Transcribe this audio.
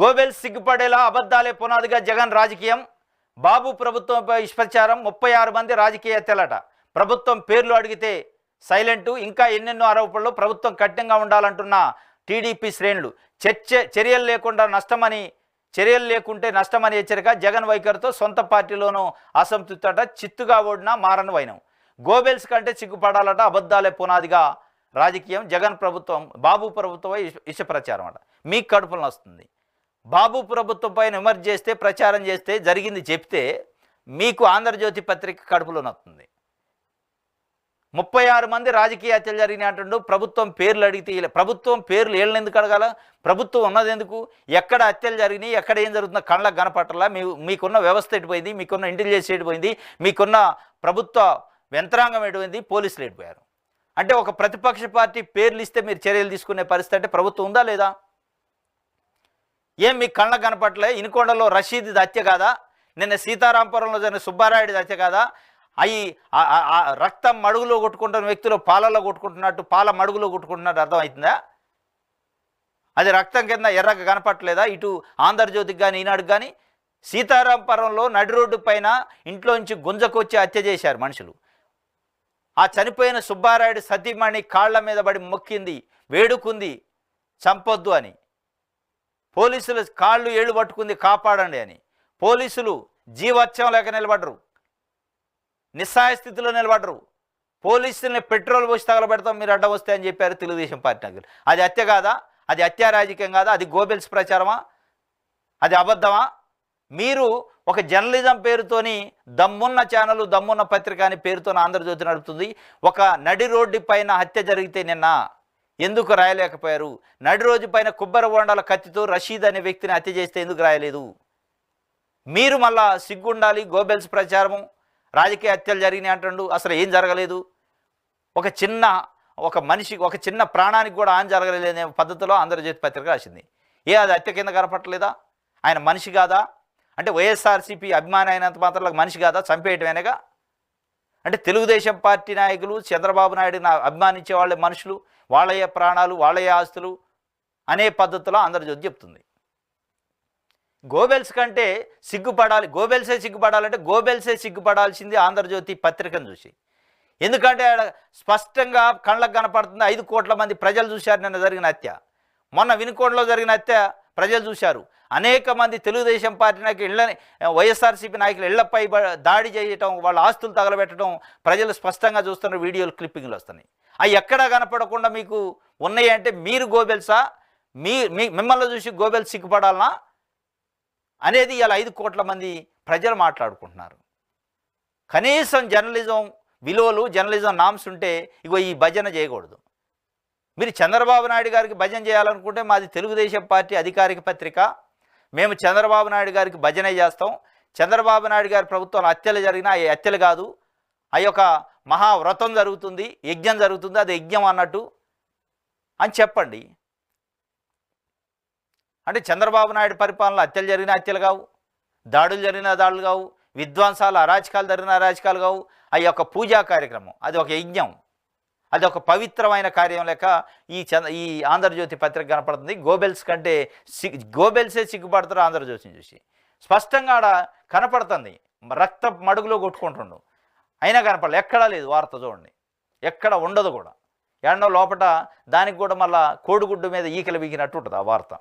Goebbels సిగ్గుపడేలా అబద్ధాలే పునాదిగా జగన్ రాజకీయం. బాబు ప్రభుత్వంపై విషప్రచారం. 36 మంది రాజకీయ హత్యలట. ప్రభుత్వం పేర్లు అడిగితే సైలెంటు. ఇంకా ఎన్నెన్నో ఆరోపణలు. ప్రభుత్వం కఠినంగా ఉండాలంటున్న టీడీపీ శ్రేణులు. చర్యలు లేకుంటే నష్టమని హెచ్చరిక. జగన్ వైఖరితో సొంత పార్టీలోనూ అసంతృప్తట. చిత్తుగా ఓడినా మారని వైనం. గోబెల్స్ కంటే సిగ్గుపడాలట. అబద్ధాలే పునాదిగా రాజకీయం. జగన్ ప్రభుత్వం బాబు ప్రభుత్వమై విషప్రచారం అట. మీకు కడుపులో వస్తుంది. బాబు ప్రభుత్వంపై విమర్శ చేస్తే, ప్రచారం చేస్తే, జరిగింది చెప్తే మీకు ఆంధ్రజ్యోతి పత్రిక కడుపులో నొస్తుంది. 36 మంది రాజకీయ హత్యలు జరిగినాయి అంటుండు. ప్రభుత్వం పేర్లు అడిగితే ప్రభుత్వం పేర్లు ఏళ్ళని ఎందుకు అడగాల? ప్రభుత్వం ఉన్నది ఎందుకు? ఎక్కడ హత్యలు జరిగినాయి, ఎక్కడ ఏం జరుగుతుందో కళ్ళకు కనపట్టాలా? మీకున్న వ్యవస్థ ఎటుపోయింది, మీకున్న ఇంటెలిజెన్స్ ఎటుపోయింది, మీకున్న ప్రభుత్వ యంత్రాంగం ఎటుపోయింది, పోలీసులు ఎటుపోయారు? అంటే ఒక ప్రతిపక్ష పార్టీ పేర్లు ఇస్తే మీరు చర్యలు తీసుకునే పరిస్థితి అంటే ప్రభుత్వం ఉందా లేదా? ఏం మీకు కళ్ళకు కనపట్లే? ఇనుకొండలో రషీద్ హత్య కాదా? నిన్న సీతారాంపురంలో జరిగిన సుబ్బారాయుడి హత్య కాదా? అవి రక్తం మడుగులో కొట్టుకుంటున్న వ్యక్తులు పాలలో కొట్టుకుంటున్నట్టు, పాల మడుగులో కొట్టుకుంటున్నట్టు అర్థమవుతుందా? అది రక్తం కింద ఎర్రగా కనపట్లేదా? ఇటు ఆంధ్రజ్యోతికి కానీ ఈనాడుకి కానీ. సీతారాంపురంలో నడి రోడ్డు పైన ఇంట్లోంచి గుంజకొచ్చి హత్య చేశారు మనుషులు. ఆ చనిపోయిన సుబ్బారాయుడు సతీమణి కాళ్ల మీద పడి మొక్కింది, వేడుకుంది చంపొద్దు అని. పోలీసులు కాళ్ళు ఏళ్ళు పట్టుకుంది కాపాడండి అని. పోలీసులు జీవత్యం లేక నిలబడరు, నిస్సహాయ స్థితిలో నిలబడరు. పోలీసుల్ని పెట్రోల్ పోసి తగలబెడతాం మీరు అడ్డం వస్తే అని చెప్పారు తెలుగుదేశం పార్టీ నాయకులు. అది హత్య కాదా? అది హత్యా రాజకీయం కాదా? అది గోబెల్స్ ప్రచారమా? అది అబద్ధమా? మీరు ఒక జర్నలిజం పేరుతోని దమ్మున్న ఛానల్, దమ్మున్న పత్రిక అని పేరుతో ఆంధ్రజ్యోతి నడుపుతుంది. ఒక నడి రోడ్డు పైన హత్య జరిగితే నిన్న ఎందుకు రాయలేకపోయారు? నడి రోజు పైన కొబ్బరి బొండాల కత్తితో రషీద్ అనే వ్యక్తిని హత్య చేస్తే ఎందుకు రాయలేదు? మీరు మళ్ళా సిగ్గుండాలి. గోబెల్స్ ప్రచారము, రాజకీయ హత్యలు జరిగినాయి అంటుండు. అసలు ఏం జరగలేదు. ఒక మనిషికి, ఒక చిన్న ప్రాణానికి కూడా హాని జరగలేదనే పద్ధతిలో ఆంధ్రజ్యోతి పత్రిక రాసింది. అది హత్య కింద కనపట్టలేదా? ఆయన మనిషి కాదా? అంటే వైఎస్ఆర్సీపీ అభిమాని అయినంత మాత్రం మనిషి కాదా? చంపేయటమేనగా. అంటే తెలుగుదేశం పార్టీ నాయకులు, చంద్రబాబు నాయుడుని అభిమానించే వాళ్ళే మనుషులు, వాళ్ళయ్యే ప్రాణాలు, వాళ్ళయ్యే ఆస్తులు అనే పద్ధతిలో ఆంధ్రజ్యోతి చెప్తుంది. గోబెల్స్ కంటే సిగ్గుపడాలి, గోబెల్సే సిగ్గుపడాలంటే గోబెల్సే సిగ్గుపడాల్సింది ఆంధ్రజ్యోతి పత్రికను చూసి. ఎందుకంటే స్పష్టంగా కళ్ళకు కనపడుతుంది. 5 కోట్ల మంది ప్రజలు చూశారు నిన్న జరిగిన హత్య. మొన్న వినుకొండలో జరిగిన హత్య ప్రజలు చూశారు. అనేక మంది తెలుగుదేశం పార్టీ నాయకులు వైఎస్ఆర్సీపీ నాయకులు ఇళ్లపై దాడి చేయటం, వాళ్ళ ఆస్తులు తగలబెట్టడం ప్రజలు స్పష్టంగా చూస్తున్న వీడియోలు, క్లిప్పింగ్లు వస్తున్నాయి. అవి ఎక్కడా కనపడకుండా మీకు ఉన్నాయి అంటే మీరు గోబెల్సా? మిమ్మల్ని చూసి గోబెల్స్ సిగ్గుపడాలనా అనేది ఇలా 5 కోట్ల మంది ప్రజలు మాట్లాడుకుంటున్నారు. కనీసం జర్నలిజం విలువలు, జర్నలిజం నామ్స్ ఉంటే ఇగో ఈ భజన చేయకూడదు. మీరు చంద్రబాబు నాయుడు గారికి భజన చేయాలనుకుంటే మాది తెలుగుదేశం పార్టీ అధికారిక పత్రిక, మేము చంద్రబాబు నాయుడు గారికి భజన చేస్తాం. చంద్రబాబు నాయుడు గారి ప్రభుత్వం హత్యలు జరిగినా అవి హత్యలు కాదు, అవి ఒక మహావ్రతం జరుగుతుంది, యజ్ఞం జరుగుతుంది, అది యజ్ఞం అన్నట్టు అని చెప్పండి. అంటే చంద్రబాబు నాయుడు పరిపాలనలో హత్యలు జరిగిన హత్యలు కావు, దాడులు జరిగిన దాడులు కావు, విధ్వంసాలు అరాచకాలు జరిగిన అరాచకాలు కావు. అవి ఒక పూజా కార్యక్రమం, అది ఒక యజ్ఞం, అది ఒక పవిత్రమైన కార్యం లెక్క ఈ ఆంధ్రజ్యోతి పత్రిక కనపడుతుంది. గోబెల్స్ కంటే గోబెల్సే సిగ్గుపడతారు ఆంధ్రజ్యోతిని చూసి. స్పష్టంగా ఆడ కనపడుతుంది, రక్త మడుగులో కొట్టుకుంటుండు, అయినా కనపడలేదు. ఎక్కడా లేదు వార్త చూడండి, ఎక్కడ ఉండదు కూడా. ఎన్నో లోపల దానికి కూడా మళ్ళీ కోడిగుడ్డు మీద ఈకలు బీకినట్టు ఉంటుంది ఆ వార్త.